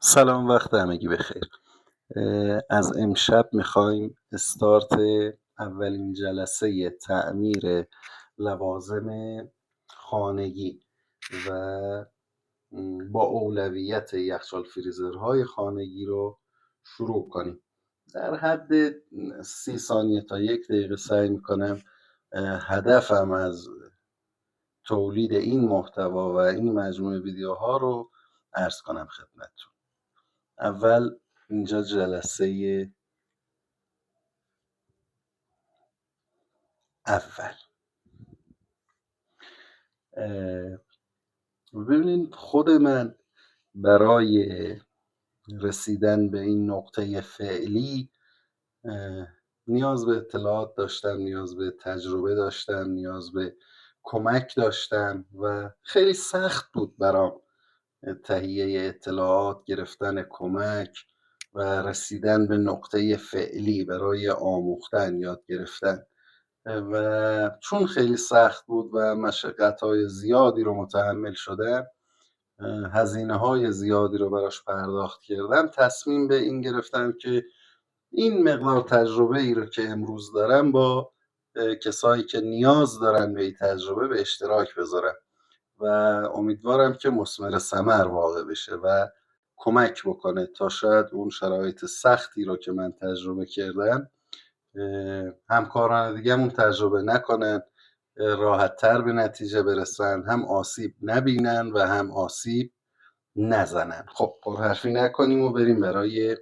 سلام، وقت همگی بخیر. از امشب میخوایم استارت اولین جلسه تعمیر لوازم خانگی و با اولویت یخچال فریزرهای خانگی رو شروع کنیم. در حد 30 ثانیه تا 1 دقیقه سعی میکنم هدفم از تولید این محتوا و این مجموعه ویدیوها رو عرض کنم خدمتتون. اول اینجا جلسه اول. ببینید، خود من برای رسیدن به این نقطه فعلی نیاز به اطلاعات داشتم، نیاز به تجربه داشتم، نیاز به کمک داشتم و خیلی سخت بود برام تهیه اطلاعات، گرفتن کمک و رسیدن به نقطه فعلی برای آموختن، یاد گرفتن. و چون خیلی سخت بود و مشقت‌های زیادی رو متحمل شدم، هزینه‌های زیادی رو براش پرداخت کردم، تصمیم به این گرفتم که این مقدار تجربه ای رو که امروز دارم با کسایی که نیاز دارن به این تجربه به اشتراک بذارم و امیدوارم که مثمر ثمر واقع بشه و کمک بکنه تا شاید اون شرایط سختی رو که من تجربه کردم همکاران دیگه‌مون تجربه نکنن، راحت تر به نتیجه برسن، هم آسیب نبینن و هم آسیب نزنن. خب پرحرفی نکنیم و بریم برای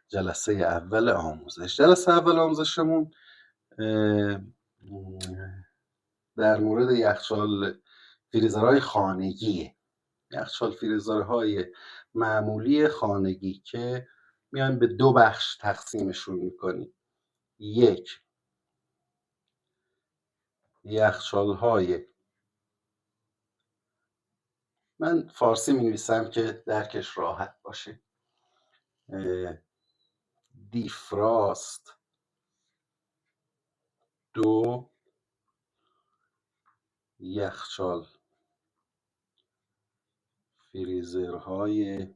جلسه اول آموزش. جلسه اول آموزشمون در مورد یخچال فریزرهای خانگیه. یخچال فریزرهای معمولی خانگی که میایم به 2 بخش تقسیمشون میکنیم. یک، یخچال‌های، من فارسی می نویسم که درکش راحت باشه، دیفراست. 2، یخچال فریزرهای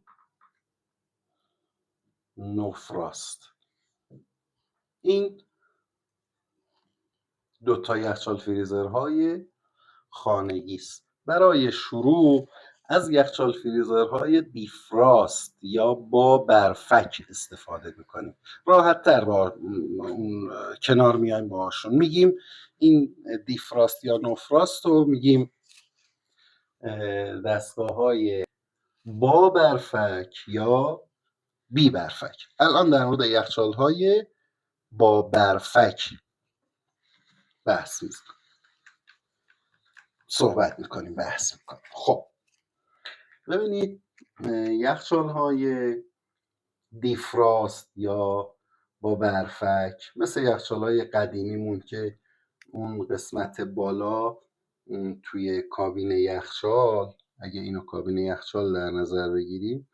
نوفراست. این 2 تا یخچال فریزرهای خانگی است. برای شروع از یخچال فریزرهای دیفراست یا با برفک استفاده میکنیم. راحت تر با اون کنار میایم باشون، میگیم این دیفراست یا نوفراست رو میگیم دستگاه های با برفک یا بی برفک. الان در مورد یخچال های با برفک بحث میکنیم، صحبت میکنیم، بحث میکنیم. خب ببینید، یخچال های دیفراست یا با برفک مثل یخچال های قدیمیمون که اون قسمت بالا توی کابین یخچال، اگه اینو کابین یخچال در نظر بگیریم،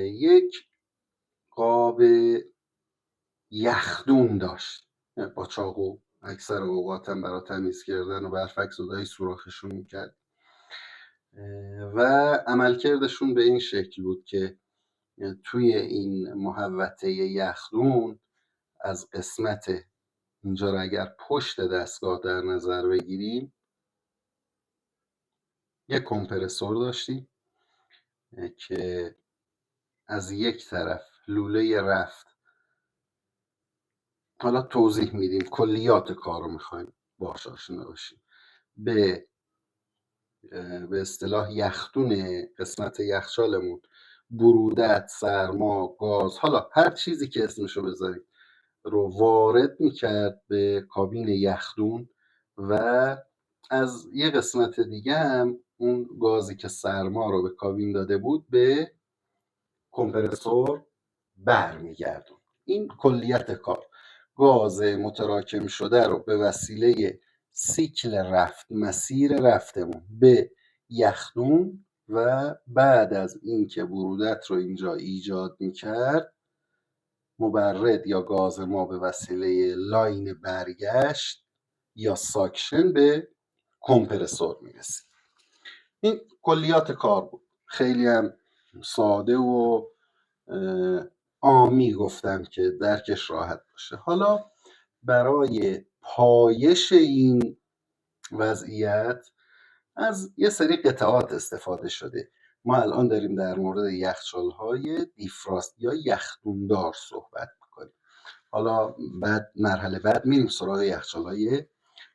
یک قاب یخدون داشت با چاقو اکثر اوقات هم برای تمیز کردن و برفک زدایی سوراخشون میکرد و عملکردشون به این شکل بود که توی این محوطه یخدون از قسمت اینجا رو اگر پشت دستگاه در نظر بگیریم، یک کمپرسور داشتیم که از یک طرف لوله رفت، حالا توضیح میدیم، کلیات کار رو میخوایم باهاش آشنا باشیم، به اصطلاح یخدون قسمت یخچالمون برودت، سرما، گاز، حالا هر چیزی که اسمشو بذاریم رو وارد میکرد به کابین یخدون و از یه قسمت دیگه هم اون گازی که سرما رو به کابین داده بود به کمپرسور برمیگردون. این کلیت کار. گاز متراکم شده رو به وسیله سیکل رفت، مسیر رفتمون به یخدون و بعد از اینکه برودت رو اینجا ایجاد میکرد، مبرد یا گاز ما به وسیله لاین برگشت یا ساکشن به کمپرسور میرسید. این کلیات کار بود. خیلی هم ساده و عامی گفتم که درکش راحت باشه. حالا برای پایش این وضعیت از یه سری قطعات استفاده شده. ما الان داریم در مورد یخچال‌های دیفراست یا یخدوندار صحبت میکنیم. حالا مرحله بعد میریم سراغ یخچال‌های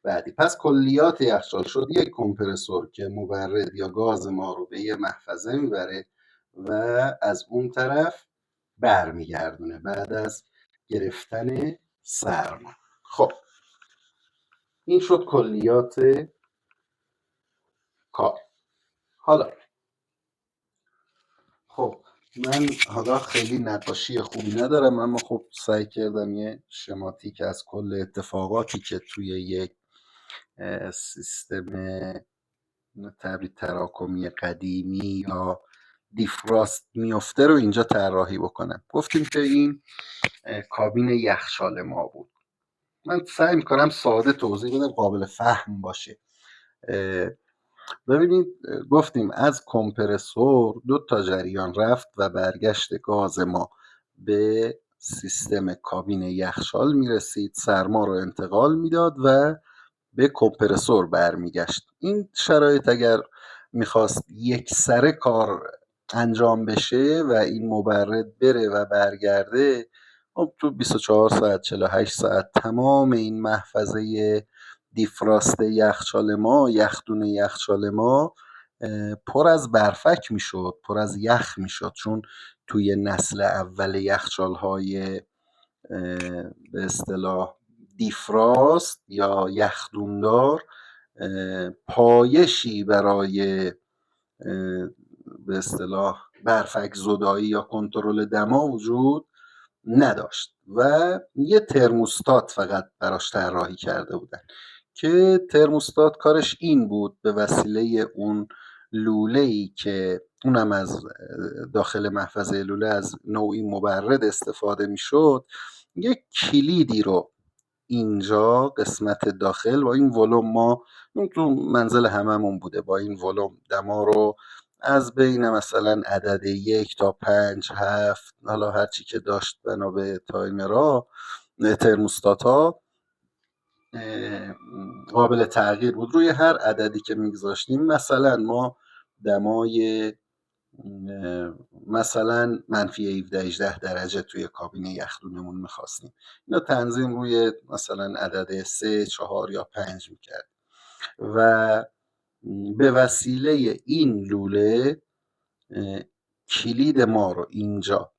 بعدی. پس کلیات یخچال شد یک کمپرسور که مبرد یا گاز ما رو به یه محفظه میبره و از اون طرف برمیگردونه بعد از گرفتن سرما. خب این شد کلیات کار. خب من حالا خیلی نقاشی خوبی ندارم، اما خب سعی کردم یه شماتیک از کل اتفاقاتی که توی یک سیستم تبرید تراکمی قدیمی یا دیفراست میفته رو اینجا طراحی بکنم. گفتیم که این کابین یخچال ما بود. من سعی میکنم ساده توضیح بدم، قابل فهم باشه. ببینید گفتیم از کمپرسور 2 تا جریان رفت و برگشت گاز ما به سیستم کابین یخچال میرسید، سرما رو انتقال میداد و به کمپرسور برمیگشت. این شرایط اگر میخواست یک سره کار انجام بشه و این مبرد بره و برگرده، خب تو 24 ساعت 48 ساعت تمام این محفظه دیفراست یخچال ما، یخدون یخچال ما پر از برفک میشد، پر از یخ میشد، چون توی نسل اول یخچال های به اصطلاح دیفراست یا یخدوندار پایشی برای به اصطلاح برفک زدایی یا کنترل دما وجود نداشت و یه ترموستات فقط براش طراحی کرده بودن که ترموستات کارش این بود به وسیله اون لوله‌ای که اونم از داخل محفظه لوله از نوعی مبرد استفاده میشد، یک کلیدی رو اینجا قسمت داخل با این ولوم، ما تو منزل هممون بوده، با این ولوم دما رو از بین مثلا عدد 1 تا 5 7 حالا هرچی که داشت بنا به تایمرها ترموستات ها قابل تغییر بود. روی هر عددی که میگذاشتیم مثلا ما دمای مثلا منفی 17 درجه توی کابین یخدونمون میخواستیم، اینا تنظیم روی مثلا عدد 3 4 یا 5 میکرد و به وسیله این لوله کلید ما رو اینجا،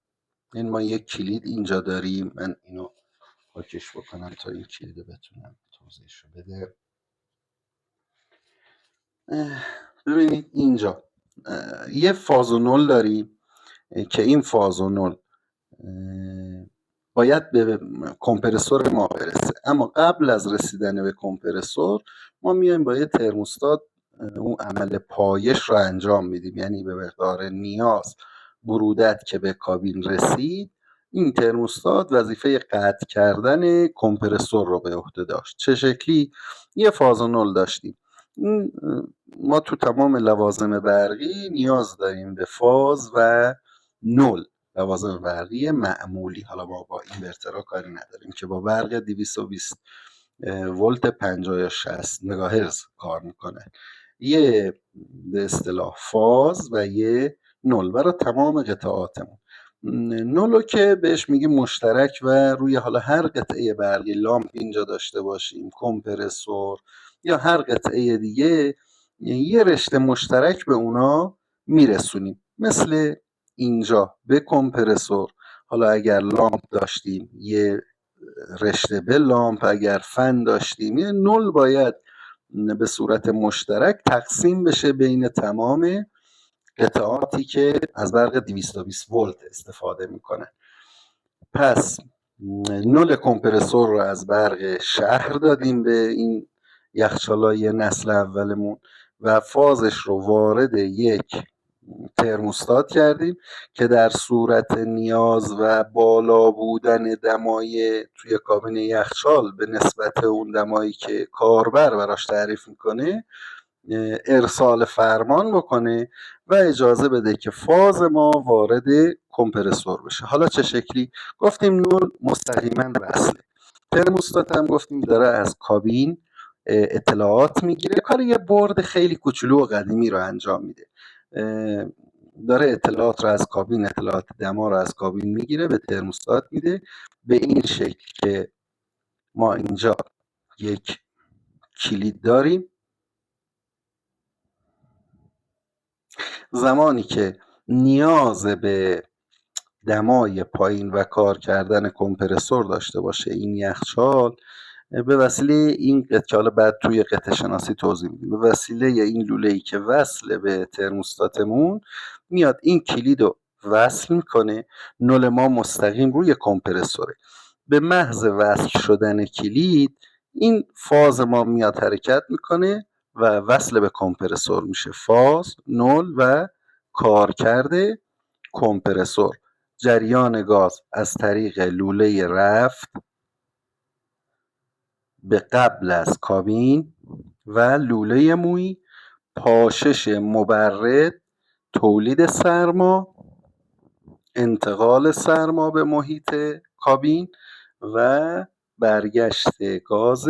این ما یک کلید اینجا داریم، من اینو پاکش بکنم تا این کلید بتونم توضیحشو بده. ببینید اینجا یه فاز و نل داریم که این فاز و نل باید به کمپرسور ما برسه، اما قبل از رسیدن به کمپرسور ما میایم با یه ترموستات اون عمل پایش رو انجام میدیم، یعنی به مقدار نیاز برودت که به کابین رسید این ترموستات وظیفه قطع کردن کمپرسور رو به عهده داشت. چه شکلی؟ یه فاز و نل داشتیم. ما تو تمام لوازم برقی نیاز داریم به فاز و نل، لوازم برقی معمولی. حالا ما با اینورترها کاری نداریم که با برق 220 ولت 50 یا 60 مگاهرتز کار میکنه. یه به اصطلاح فاز و یه نل برای تمام قطعاتمون. نلو که بهش میگیم مشترک و روی حالا هر قطعه برقی، لامپ اینجا داشته باشیم، کمپرسور یا هر قطعه دیگه، یه رشته مشترک به اونا میرسونیم. مثل اینجا به کمپرسور حالا اگر لامپ داشتیم یه رشته به لامپ، اگر فن داشتیم یه نل باید به صورت مشترک تقسیم بشه بین تمام قطعاتی که از برق 220 ولت استفاده میکنن. پس نل کمپرسور رو از برق شهر دادیم به این یخچالای نسل اولمون و فازش رو وارد یک ترموستات کردیم که در صورت نیاز و بالا بودن دمای توی کابین یخچال به نسبت اون دمایی که کاربر براش تعریف میکنه ارسال فرمان بکنه و اجازه بده که فاز ما وارد کمپرسور بشه. حالا چه شکلی؟ گفتیم نول مستقیما وصله. ترموستات هم گفتیم داره از کابین اطلاعات میگیره، کار یه برد خیلی کوچولو و قدیمی رو انجام میده. داره اطلاعات رو از کابین، اطلاعات دما رو از کابین میگیره، به ترموستات میده به این شکل که ما اینجا یک کلید داریم. زمانی که نیاز به دمای پایین و کار کردن کمپرسور داشته باشه این یخچال، به وسیله این قطعه که حالا بعد توی قطعه شناسی توضیح میدیم، به وسیله این لوله‌ای که وصل به ترموستاتمون میاد این کلید رو وصل میکنه. نل ما مستقیم روی کمپرسوره. به محض وصل شدن کلید این فاز ما میاد حرکت میکنه و وصل به کمپرسور میشه. فاز، نل و کارکرد کمپرسور. جریان گاز از طریق لوله رفت به قبل از کابین و لوله موی، پاشش مبرد، تولید سرما، انتقال سرما به محیط کابین و برگشت گاز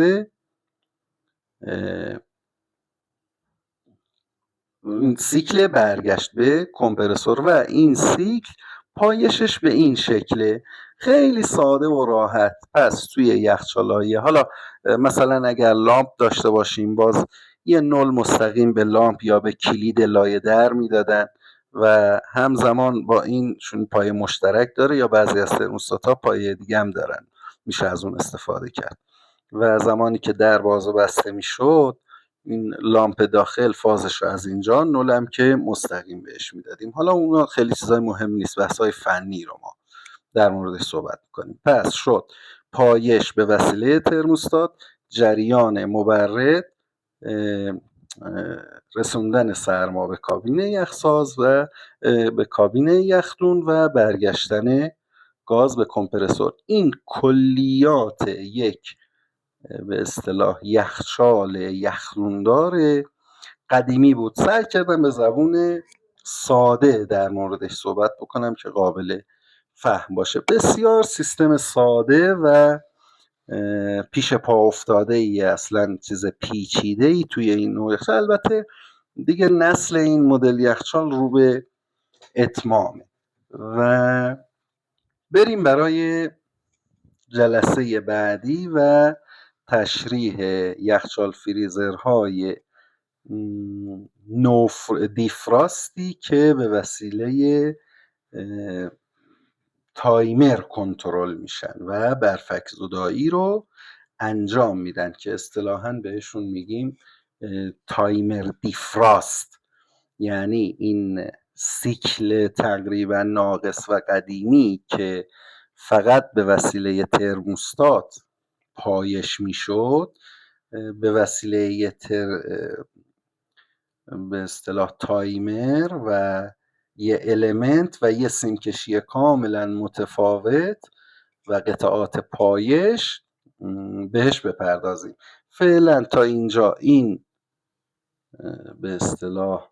سیکل برگشت به کمپرسور و این سیکل پایشش به این شکله. خیلی ساده و راحت. پس توی یخچال‌های حالا مثلا اگر لامپ داشته باشیم باز یه نل مستقیم به لامپ یا به کلید لایه در میدادن و همزمان با این چون پایه مشترک داره یا بعضی از ترموستات‌ها پایه دیگه هم دارن، میشه از اون استفاده کرد. و زمانی که در باز و بسته میشد این لامپ داخل فازش رو از اینجا، نولم که مستقیم بهش میدادیم. حالا اونا خیلی چیزای مهم نیست، بحثای فنی رو ما در موردش صحبت میکنیم. پس شد پایش به وسیله ترموستات، جریان مبرد، رسوندن سرما به کابین یخساز و به کابین یخدون و برگشتن گاز به کمپرسور. این کلیات یک به اصطلاح یخچال یخدوندار قدیمی بود. سعی کردم به زبون ساده در موردش صحبت بکنم که قابل فهم باشه. بسیار سیستم ساده و پیش پا افتاده ای، اصلا چیز پیچیده ای توی این نوع یخچال. البته دیگه نسل این مدل یخچال رو به اتمامه و بریم برای جلسه بعدی و تشریح یخچال فریزرهای دیفراستی که به وسیله تایمر کنترل میشن و برفک زدایی رو انجام میدن که اصطلاحاً بهشون میگیم تایمر دیفراست. یعنی این سیکل تقریبا ناقص و قدیمی که فقط به وسیله ترموستات پایش میشد، به وسیله به اصطلاح تایمر و یه المنت و یه سیمکشی کاملا متفاوت و قطعات پایش بهش بپردازیم. فعلا تا اینجا این به اصطلاح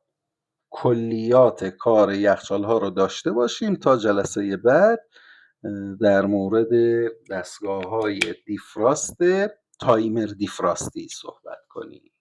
کلیات کار یخچال ها رو داشته باشیم تا جلسه بعد در مورد دستگاه های دیفراست تایمر دیفراستی صحبت کنیم.